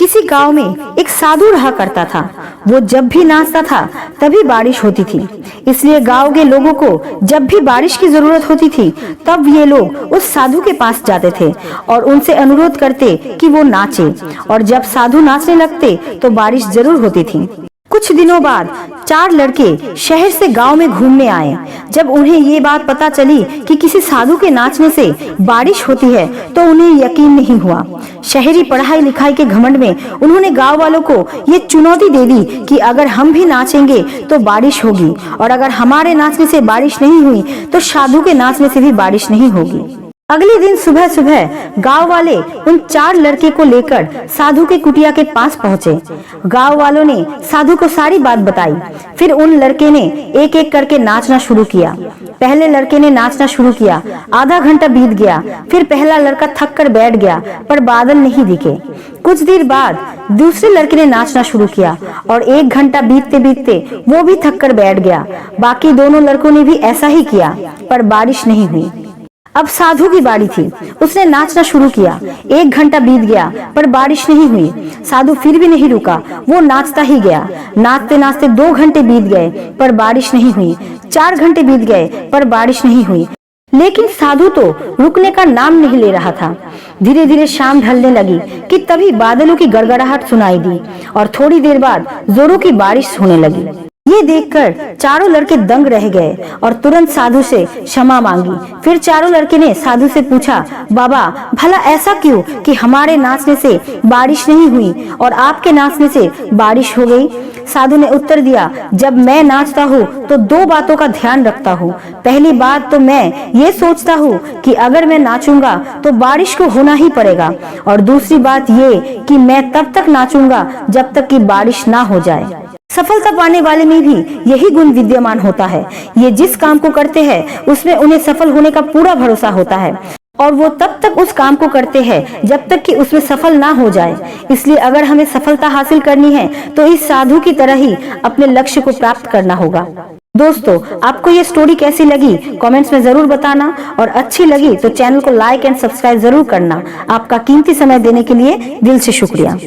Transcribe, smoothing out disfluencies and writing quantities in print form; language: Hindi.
किसी गांव में एक साधु रहा करता था। वो जब भी नाचता था तभी बारिश होती थी। इसलिए गांव के लोगों को जब भी बारिश की जरूरत होती थी तब ये लोग उस साधु के पास जाते थे और उनसे अनुरोध करते कि वो नाचे। और जब साधु नाचने लगते तो बारिश जरूर होती थी। कुछ दिनों बाद 4 लड़के शहर से गांव में घूमने आए। जब उन्हें ये बात पता चली कि किसी साधु के नाचने से बारिश होती है तो उन्हें यकीन नहीं हुआ। शहरी पढ़ाई लिखाई के घमंड में उन्होंने गांव वालों को ये चुनौती दे दी कि अगर हम भी नाचेंगे तो बारिश होगी, और अगर हमारे नाचने से बारिश नहीं हुई तो साधु के नाचने से भी बारिश नहीं होगी। अगले दिन सुबह सुबह गांव वाले उन 4 लड़के को लेकर साधु के कुटिया के पास पहुंचे। गांव वालों ने साधु को सारी बात बताई। फिर उन लड़के ने एक एक करके नाचना शुरू किया। पहले लड़के ने नाचना शुरू किया। आधा घंटा बीत गया। फिर पहला लड़का थक कर बैठ गया, पर बादल नहीं दिखे। कुछ देर बाद दूसरे लड़के ने नाचना शुरू किया और 1 घंटा बीतते बीतते वो भी थक कर बैठ गया। बाकी दोनों लड़कों ने भी ऐसा ही किया, पर बारिश नहीं हुई। अब साधु की बारी थी। उसने नाचना शुरू किया। 1 घंटा बीत गया, पर बारिश नहीं हुई। साधु फिर भी नहीं रुका, वो नाचता ही गया। नाचते नाचते 2 घंटे बीत गए, पर बारिश नहीं हुई। 4 घंटे बीत गए, पर बारिश नहीं हुई। लेकिन साधु तो रुकने का नाम नहीं ले रहा था। धीरे धीरे शाम ढलने लगी कि तभी बादलों की गड़गड़ाहट सुनाई दी और थोड़ी देर बाद जोरों की बारिश होने लगी। ये देखकर चारों लड़के दंग रह गए और तुरंत साधु से क्षमा मांगी। फिर चारों लड़के ने साधु से पूछा, बाबा भला ऐसा क्यों कि हमारे नाचने से बारिश नहीं हुई और आपके नाचने से बारिश हो गई? साधु ने उत्तर दिया, जब मैं नाचता हूँ तो 2 बातों का ध्यान रखता हूँ। पहली बात तो मैं ये सोचता हूँ कि अगर मैं नाचूंगा तो बारिश को होना ही पड़ेगा, और दूसरी बात ये कि मैं तब तक नाचूंगा जब तक कि बारिश ना हो जाए। सफलता पाने वाले में भी यही गुण विद्यमान होता है। ये जिस काम को करते हैं उसमें उन्हें सफल होने का पूरा भरोसा होता है, और वो तब तक उस काम को करते हैं जब तक कि उसमें सफल ना हो जाए। इसलिए अगर हमें सफलता हासिल करनी है तो इस साधु की तरह ही अपने लक्ष्य को प्राप्त करना होगा। दोस्तों, आपको ये स्टोरी कैसी लगी कमेंट्स में जरूर बताना, और अच्छी लगी तो चैनल को लाइक एंड सब्सक्राइब जरूर करना। आपका कीमती समय देने के लिए दिल से शुक्रिया।